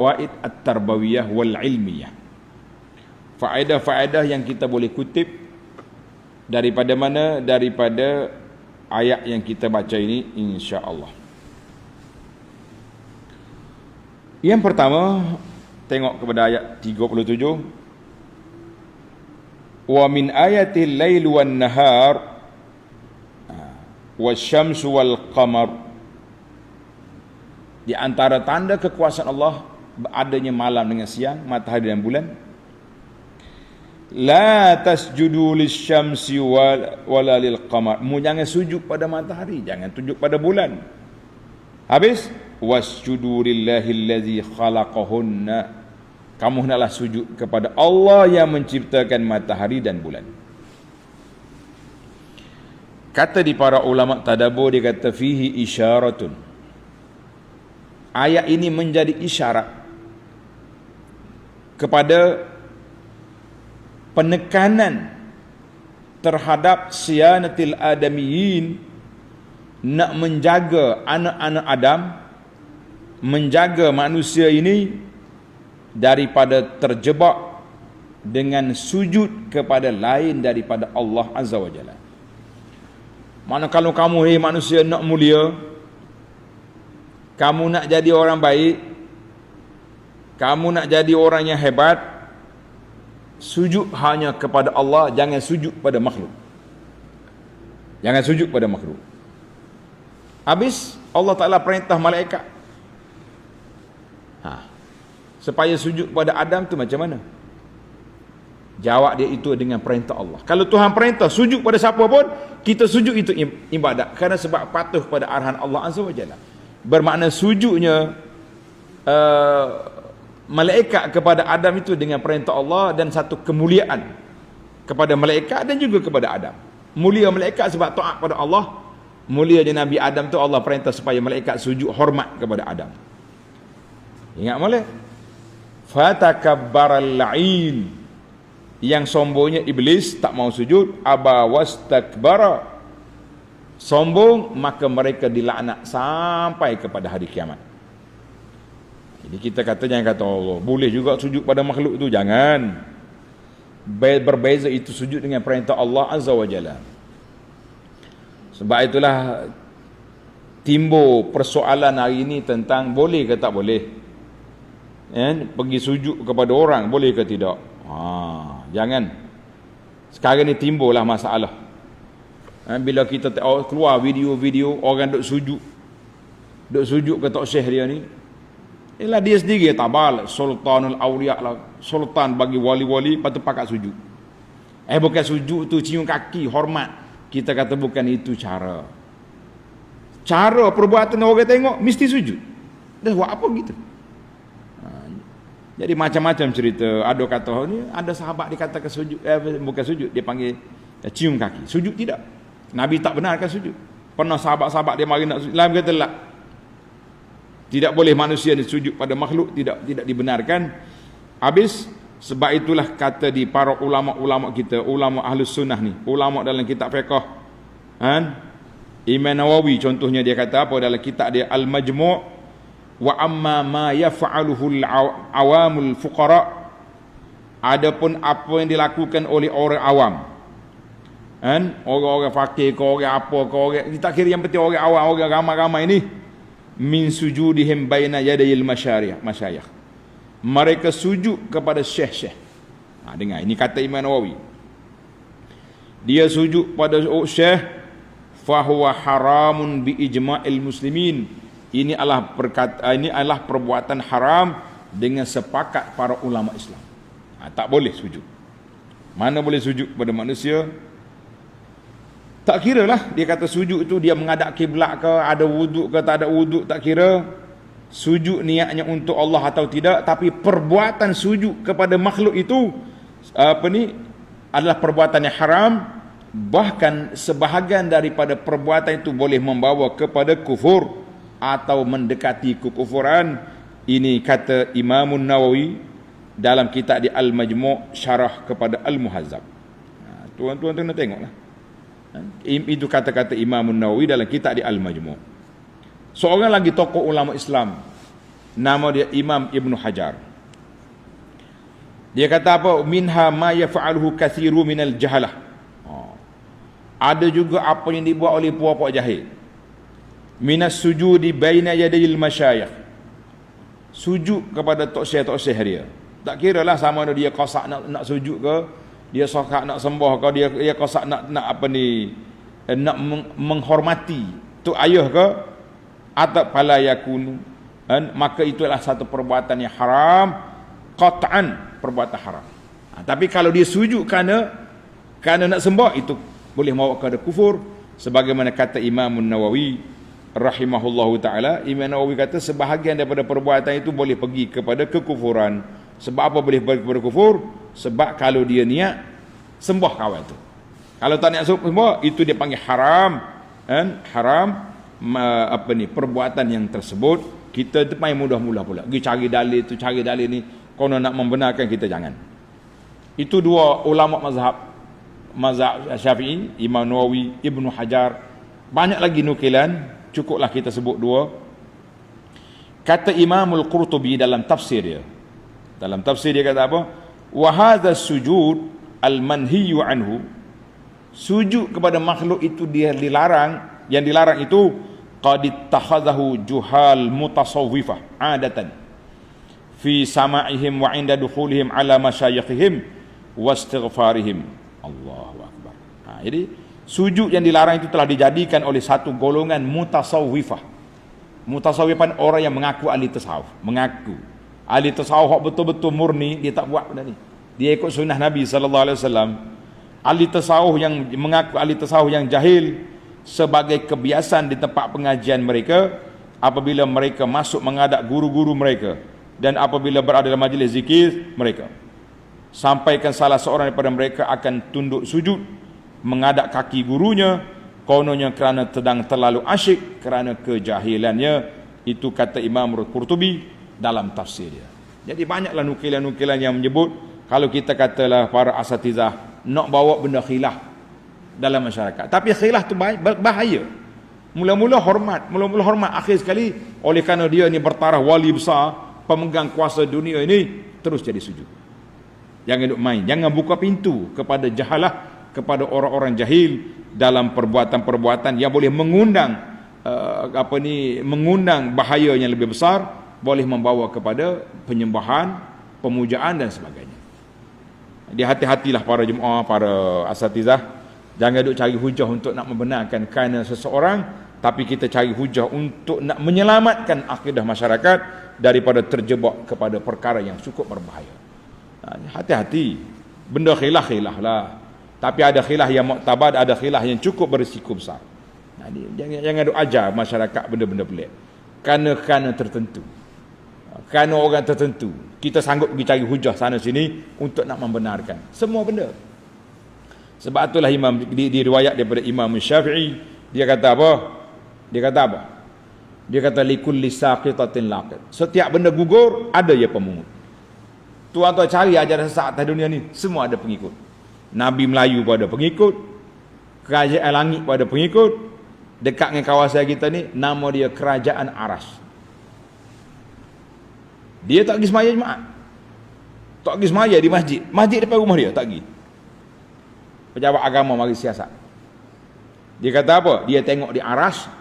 fawaid at-tarbawiyah wal ilmiyah. Faedah-faedah yang kita boleh kutip daripada mana? Daripada ayat yang kita baca ini, insya-Allah. Yang pertama, tengok kepada ayat 37. Wa min ayatil lail wan nahar wasyamsu wal qamar. Di antara tanda kekuasaan Allah adanya malam dengan siang, matahari dan bulan. La tasjudu lisyamsi wala lil qamar. Mu jangan sujud pada matahari, jangan tunjuk pada bulan. Habis wasjudu lillahi allazi khalaqahunna. Kamu hendaklah sujud kepada Allah yang menciptakan matahari dan bulan. Kata di para ulama tadabbur, dia kata fihi isyaratun. Ayat ini menjadi isyarat kepada penekanan terhadap siyanatil adamiyin, nak menjaga anak-anak Adam, menjaga manusia ini daripada terjebak dengan sujud kepada lain daripada Allah Azza wa Jalla. Mana kalau kamu manusia nak mulia, kamu nak jadi orang baik, kamu nak jadi orang yang hebat, sujud hanya kepada Allah, jangan sujud pada makhluk. Jangan sujud pada makhluk. Habis Allah Ta'ala perintah malaikat supaya sujud pada Adam tu macam mana? Jawab dia, itu dengan perintah Allah. Kalau Tuhan perintah sujud pada siapa pun, kita sujud, itu ibadat. Kerana sebab patuh pada arahan Allah Azza wa Jalla. Bermakna sujudnya malaikat kepada Adam itu dengan perintah Allah, dan satu kemuliaan kepada malaikat dan juga kepada Adam. Mulia malaikat sebab taat pada Allah, mulia je Nabi Adam tu Allah perintah supaya malaikat sujud hormat kepada Adam. Ingat boleh? Fatakabbaral la'in, yang sombongnya iblis tak mau sujud, aba wastakbara, sombong, maka mereka dilaknat sampai kepada hari kiamat. Jadi kita kata, jangan kata Allah boleh juga sujud pada makhluk tu, jangan. Berbeza itu sujud dengan perintah Allah Azza wa Jalla. Sebab itulah timbul persoalan hari ini tentang boleh ke tak boleh pergi sujud kepada orang, boleh ke tidak. Jangan. Sekarang ni timbullah masalah. Bila kita keluar video-video orang duk sujud ke tok syekh dia ni, ialah dia sendiri tabal sultanul awliya lah, sultan bagi wali-wali, patut pakat sujud. Bukan sujud tu cium kaki hormat. Kita kata bukan itu cara perbuatan orang tengok mesti sujud. Dah buat apa gitu? Jadi macam-macam cerita. Ada kata ni, ada sahabat dikatakan sujud, bukan sujud, dia panggil cium kaki. Sujud tidak. Nabi tak benarkan sujud. Pernah sahabat-sahabat dia mari nak sujud, Nabi kata lah, tidak boleh manusia ni sujud pada makhluk, tidak dibenarkan. Habis, sebab itulah kata di para ulama-ulama kita, ulama ahlus sunnah ni, ulama dalam kitab fiqh, Imam Nawawi contohnya, dia kata apa dalam kitab dia Al-Majmu', wa amma ma yaf'aluhu al-awamul fuqara, adapun apa yang dilakukan oleh orang awam, orang-orang fakir ke orang apa ke orang, tak kira, yang penting orang awam, orang ramai-ramai ni, min sujudihim baina yadayil masyayikh, mereka sujud kepada syekh-syekh. Dengar, ini kata Imam Nawawi, dia sujud pada syekh, fahuwa haramun bi ijma'il muslimin, ini adalah perbuatan haram dengan sepakat para ulama Islam. Tak boleh sujud. Mana boleh sujud pada manusia? Tak kira lah, dia kata sujud tu dia menghadap kiblat ke, ada wuduk ke tak ada wuduk, tak kira. Sujud niatnya untuk Allah atau tidak, tapi perbuatan sujud kepada makhluk itu adalah perbuatan yang haram. Bahkan sebahagian daripada perbuatan itu boleh membawa kepada kufur atau mendekati kekufuran. Ini kata Imam Nawawi dalam kitab di Al-Majmu' syarah kepada Al-Muhazzab. Tuan-tuan kena tengoklah. Itu kata-kata Imam Nawawi dalam kitab di Al-Majmu'. Seorang lagi tokoh ulama Islam Nama dia Imam Ibn Hajar. Dia kata apa? Minha ma yaf'aluhu kathiru minal jahalah. Ada juga apa yang dibuat oleh puak-puak jahil. Minas sujudi baina yadayil masyayikh. Sujud kepada tok syekh dia. Tak kira lah sama ada dia qasak nak sujud ke, dia sokak nak sembah ke, dia qasak nak apa ni, nak menghormati tok ayah ke, atau fala yakunu, maka itu adalah satu perbuatan yang haram, qat'an perbuatan haram. Tapi kalau dia sujud kerana nak sembah, itu boleh membawa kepada kufur, sebagaimana kata Imam Nawawi rahimahullahu taala. Imam Nawawi kata sebahagian daripada perbuatan itu boleh pergi kepada kekufuran. Sebab apa boleh pergi kepada kufur? Sebab kalau dia niat sembah kawan tu, kalau tak niat sembah, itu dia panggil haram, haram apa ni, perbuatan yang tersebut. Kita tu main mudah-mudah pula pergi cari dalil tu, cari dalil ni, kalau nak membenarkan, kita jangan. Itu dua ulama mazhab Syafi'i, Imam Nawawi, Ibn Hajar. Banyak lagi nukilan, cukuplah kita sebut dua. Kata Imamul Qurtubi dalam tafsir dia, kata apa? Wa hadha sujud al-manhiyu anhu, sujud kepada makhluk itu dia dilarang, yang dilarang itu qad ittakhadhahu juhal mutasawwifah adatan fi sama'ihim wa 'inda dukhulihim ala masyayikhihim wa istighfarihim. Allahu akbar. Jadi sujud yang dilarang itu telah dijadikan oleh satu golongan mutasawwifah. Mutasawwifah orang yang mengaku ahli tasawuf, mengaku ahli tasawuf betul-betul murni, dia tak buat benda ni. Dia ikut sunnah Nabi sallallahu alaihi wasallam. Ahli tasawuf yang mengaku ahli tasawuf yang jahil, sebagai kebiasaan di tempat pengajian mereka, apabila mereka masuk menghadap guru-guru mereka dan apabila berada dalam majlis zikir mereka, sampaikan salah seorang daripada mereka akan tunduk sujud menghadap kaki gurunya, kononnya kerana sedang terlalu asyik kerana kejahilannya. Itu kata Imam Qurtubi dalam tafsir dia. Jadi banyaklah nukilan-nukilan yang menyebut, kalau kita katalah para asatizah nak bawa benda khilaf dalam masyarakat, tapi khilaf tu bahaya. Mula-mula hormat, akhir sekali oleh kerana dia ni bertaraf wali besar, pemegang kuasa dunia ini, terus jadi sujud. Jangan duk main, jangan buka pintu kepada jahalah, kepada orang-orang jahil dalam perbuatan-perbuatan yang boleh mengundang mengundang bahaya yang lebih besar, boleh membawa kepada penyembahan, pemujaan dan sebagainya. Jadi hati-hatilah para jemaah, para asatizah, jangan duk cari hujah untuk nak membenarkan kerana seseorang, tapi kita cari hujah untuk nak menyelamatkan akidah masyarakat daripada terjebak kepada perkara yang cukup berbahaya. Hati-hati, benda khilaf lah, tapi ada khilaf yang muktabad, ada khilaf yang cukup berisiko besar. Jangan duk ajar masyarakat benda-benda pelik kerana tertentu, kerana orang tertentu. Kita sanggup pergi cari hujah sana sini untuk nak membenarkan semua benda. Sebab itulah Imam diriwayat daripada Imam Syafi'i, dia kata apa? Dia kata likulli saqitatin laqit. Setiap benda gugur ada ya pemungut. Tuan-tuan cari ajaran sesat atas dunia ni, semua ada pengikut. Nabi Melayu pun ada pengikut, kerajaan langit pun ada pengikut. Dekat dengan kawasan kita ni, nama dia Kerajaan Aras. Dia tak pergi semaya jemaah, tak pergi semaya di masjid depan rumah dia, tak pergi. Pejabat agama mari siasat. Dia kata apa? Dia tengok di Aras,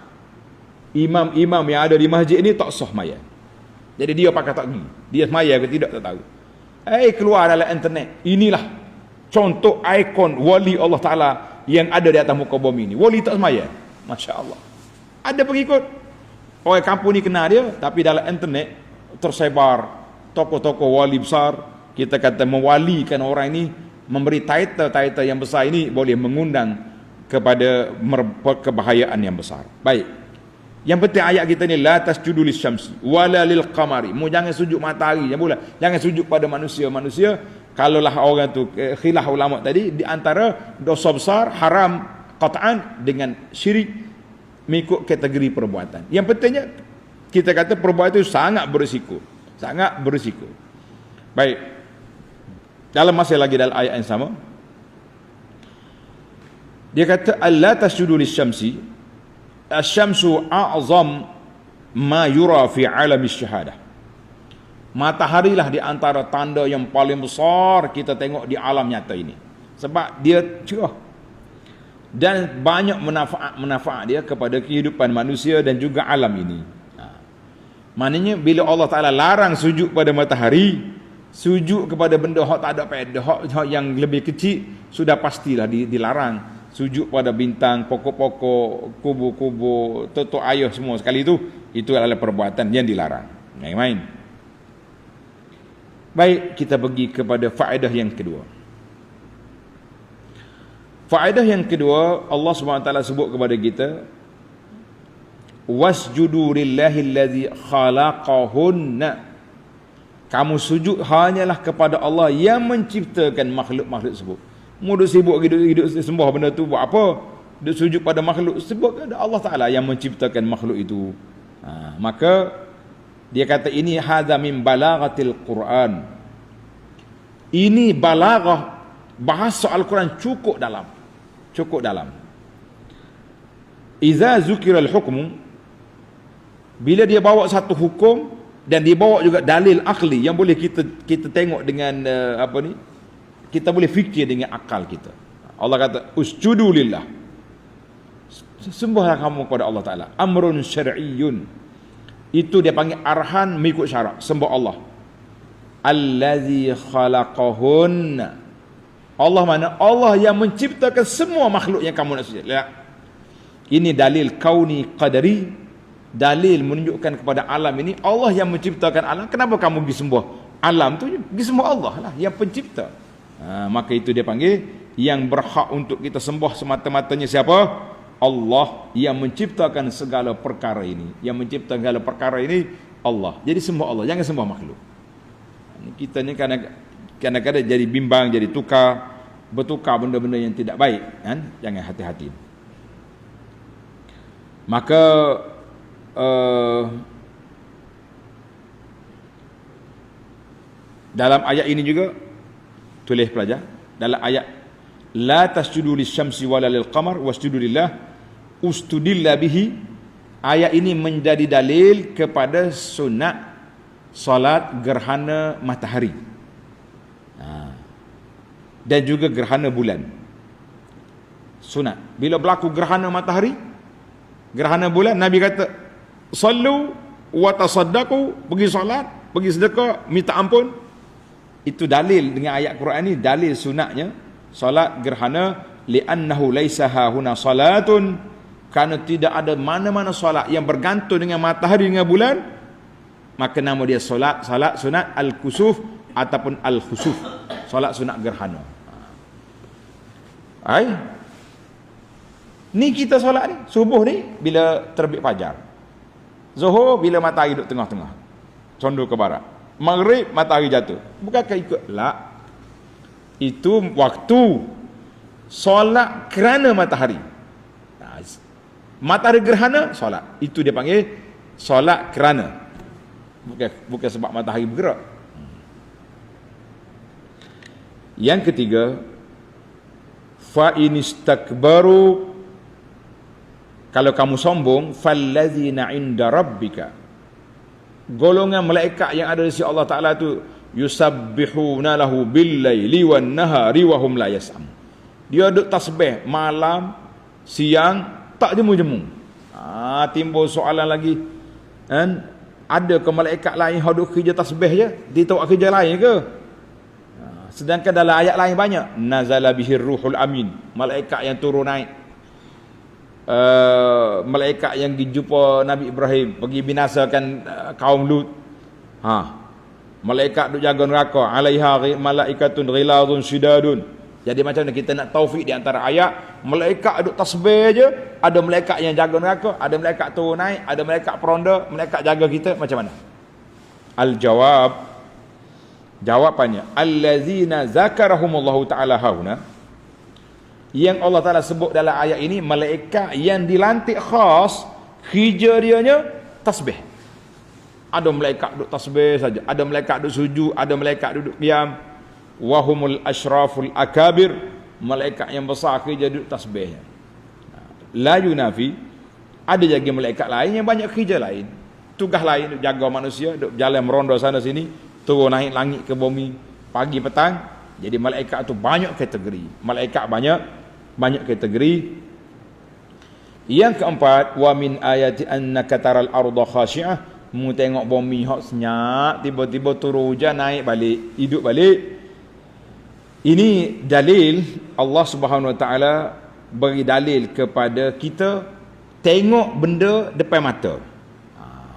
imam-imam yang ada di masjid ni tak sah maya. Jadi dia pakai tak pergi. Dia semaya ke tidak tak tahu. Keluar dalam internet, inilah contoh ikon wali Allah Ta'ala yang ada di atas muka bumi ni. Wali tak semaya. Masya Allah. Ada pengikut. Orang kampung ni kenal dia, tapi dalam internet tersebar tokoh-tokoh wali besar. Kita kata mewalikan orang ini, memberi title yang besar ini, boleh mengundang kepada kebahayaan yang besar. Baik. Yang penting ayat kita ni, la tasjudu lisyamsi wala lil qamari. Jangan sujud matahari, jangan sujud pada manusia. Kalaulah orang tu khilaf ulama tadi, di antara dosa besar haram qat'an dengan syirik mengikut kategori perbuatan. Yang pentingnya kita kata perbuatan itu sangat berisiko. Baik. Dalam masih lagi dalam ayat yang sama, dia kata alla tasjudu lisyamsi, asy-syamsu a'zam ma yura fi 'alami syahadah. Matahari lah di antara tanda yang paling besar kita tengok di alam nyata ini. Sebab dia cerah. Dan banyak manfaat dia kepada kehidupan manusia dan juga alam ini. Maknanya bila Allah Ta'ala larang sujud pada matahari, sujud kepada benda hak tak ada faedah, hak yang lebih kecil, sudah pastilah dilarang. Sujud pada bintang, pokok-pokok, kubur-kubur, totok ayah semua sekali itu adalah perbuatan yang dilarang. Main-main. Baik, kita pergi kepada faedah yang kedua. Faedah yang kedua, Allah SWT sebut kepada kita, wasjudu lillahi allazi khalaqahunna. Kamu sujud hanyalah kepada Allah yang menciptakan makhluk-makhluk tersebut. Mu duk sibuk hidup sembah benda tu buat apa? Duk sujud pada makhluk, sebab ada Allah Taala yang menciptakan makhluk itu. Maka dia kata ini hadza min balaghatil Quran. Ini balaghah, bahasa Al-Quran cukup dalam. Cukup dalam. Iza zukiral hukmu, bila dia bawa satu hukum dan dia bawa juga dalil akli yang boleh kita tengok dengan kita boleh fikir dengan akal kita. Allah kata usjudu lillah, sembahlah kamu kepada Allah Ta'ala. Amrun syar'iyyun, itu dia panggil arahan mengikut syarak, sembah Allah. Allazi khalaqahun, Allah mana? Allah yang menciptakan semua makhluk yang kamu nak sujud. Lihat, ini dalil kauni qadari, dalil menunjukkan kepada alam ini Allah yang menciptakan alam. Kenapa kamu pergi sembah alam tu? Pergi sembah Allah lah yang pencipta. Maka itu dia panggil yang berhak untuk kita sembah semata-matanya siapa? Allah yang menciptakan segala perkara ini. Yang menciptakan segala perkara ini Allah. Jadi sembah Allah, jangan sembah makhluk. Kita ni kadang-kadang jadi bimbang, jadi bertukar benda-benda yang tidak baik, kan? Jangan, hati-hati. Maka dalam ayat ini juga tulis pelajar, dalam ayat la tasjudu lisyamsi wala lilqamar wasjudu lillah ustudillah bihi, ayat ini menjadi dalil kepada sunat solat gerhana matahari dan juga gerhana bulan. Sunat bila berlaku gerhana matahari, gerhana bulan, Nabi kata sallu wa tasaddaqu, pergi solat, pergi sedekah, minta ampun. Itu dalil dengan ayat Quran ini, dalil sunatnya solat gerhana. Li'annahu laisa hahuna salatun, kerana tidak ada mana-mana solat yang bergantung dengan matahari dengan bulan, maka nama dia solat sunat al-kusuf ataupun al-khusuf, solat sunat gerhana. Ni kita solat ni, subuh ni bila terbit fajar, zuhur bila matahari duduk tengah-tengah condor ke barat, maghrib matahari jatuh. Bukankah ikut lah, itu waktu solat kerana matahari. Matahari gerhana solat, itu dia panggil solat kerana, bukan sebab matahari bergerak. Yang ketiga, fa inistakbaru, kalau kamu sombong, fallazina inda rabbika, golongan malaikat yang ada di sisi Allah Ta'ala tu, yusabbihuna lahu bil-laili wan-nahari wa hum la yas'am. Dia duk tasbih malam, siang, tak jemu-jemu. Timbul soalan lagi, kan? Ada ke malaikat lain yang duk kerja tasbih je? Dia tahu kerja lain ke? Sedangkan dalam ayat lain banyak, nazala bihir ruhul amin, malaikat yang turun naik. Malaikat yang dijumpa Nabi Ibrahim pergi binasakan kaum Lut. Malaikat duk jaga neraka, alaiha malaikatun ghiladun shidadun. Jadi macam mana kita nak taufik di antara ayat, malaikat duk tasbih je, ada malaikat yang jaga neraka, ada malaikat turun naik, ada malaikat peronda, malaikat jaga kita, macam mana? Al-jawab, jawapannya, allazina zakarahumullahu ta'ala hauna, yang Allah Ta'ala sebut dalam ayat ini, malaikat yang dilantik khas, kerja dianya tasbih. Ada malaikat duduk tasbih saja, ada malaikat duduk sujud, ada malaikat duduk qiyam. Wahumul ashraful akabir, malaikat yang besar kerja duduk tasbihnya. La yunafi, ada lagi malaikat lain yang banyak kerja lain. tugas lain duk jaga manusia, duk jalan meronda sana sini, turun naik langit ke bumi pagi petang. Jadi malaikat tu banyak kategori. Malaikat banyak kategori. Yang keempat, wa min ayati annaka taral arda khashi'ah. Mu tengok bumi hok senyap, tiba-tiba turun hujan naik balik, hidup balik. Ini dalil Allah Subhanahu Wa Taala bagi dalil kepada kita tengok benda depan mata.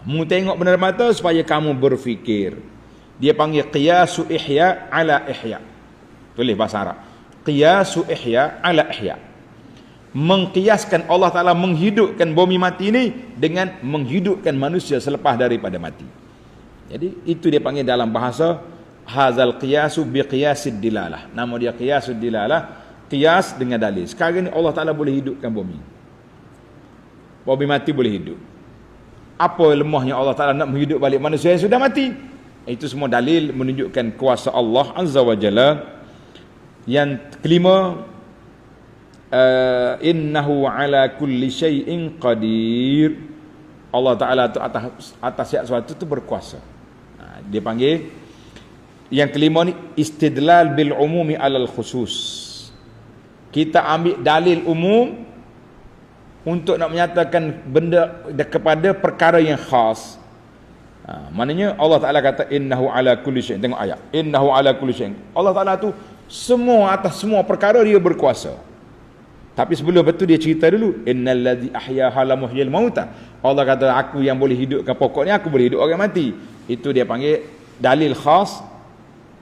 Mu tengok benda depan mata supaya kamu berfikir. Dia panggil qiyasu ihya ala ihya. Tulis bahasa Arab. Qiyasu ihya ala ihya. Mengkiaskan Allah Ta'ala menghidupkan bumi mati ini dengan menghidupkan manusia selepas daripada mati. Jadi itu dia panggil dalam bahasa hazal qiyasu bi qiyasid dilalah. Nama dia qiyasud dilalah, qiyas dengan dalil. Sekarang ni Allah Ta'ala boleh hidupkan bumi. Bumi mati boleh hidup. Apa lemahnya Allah Ta'ala nak menghidup balik manusia yang sudah mati? Itu semua dalil menunjukkan kuasa Allah Azza wa Jalla. Yang kelima, innahu ala kulli syai'in qadir. Allah Ta'ala tu atas sesuatu tu berkuasa. Dia panggil yang kelima ni istidlal bil umumi alal khusus. Kita ambil dalil umum untuk nak menyatakan benda kepada perkara yang khas. Maknanya Allah Ta'ala kata innahu ala kulli syai'in. Tengok ayat, innahu ala kulli syai'in. Allah Ta'ala tu semua atas semua perkara dia berkuasa. Tapi sebelum itu dia cerita dulu, innal ladzi ahyaha la muhyil mauta. Allah kata aku yang boleh hidupkan pokok ni, aku boleh hidup orang mati. Itu dia panggil dalil khas,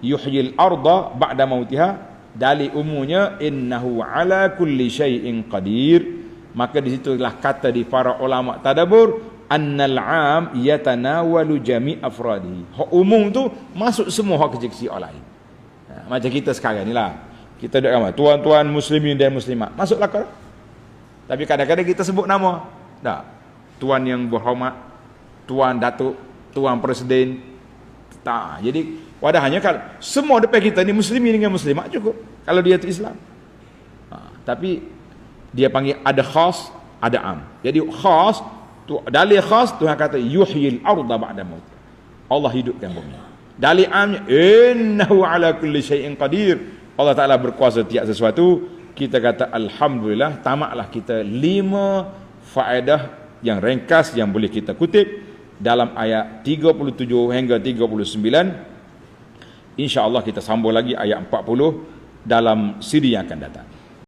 yuhyil arda ba'da mautiha. Dalil umumnya innahu ala kulli syai'in qadir. Maka di situlah kata di para ulama tadabbur, annal 'am yatanawalu jami' afradi. Hak umum tu masuk semua hak kecil-kecil orang lain. Macam kita sekarang ni lah, kita duduk ramai tuan-tuan muslimin dan muslimat, masuklah kau. Tapi kadang-kadang kita sebut nama, tak, tuan yang berhormat, tuan datuk, tuan presiden, tak. Jadi wadahnya kalau semua depan kita ni muslimin dengan muslimat cukup, kalau dia tu Islam. Tapi dia panggil ada khas, ada am. Jadi khas tu, dalil khas Tuhan kata yuhyil arda ba'da maut. Allah hidupkan bumi. Dalil amnya innahu ala kulli syai'in qadir. Allah Ta'ala berkuasa tiap sesuatu. Kita kata alhamdulillah, tamatlah kita 5 faedah yang ringkas yang boleh kita kutip dalam ayat 37 hingga 39. InsyaAllah kita sambung lagi ayat 40 dalam siri yang akan datang.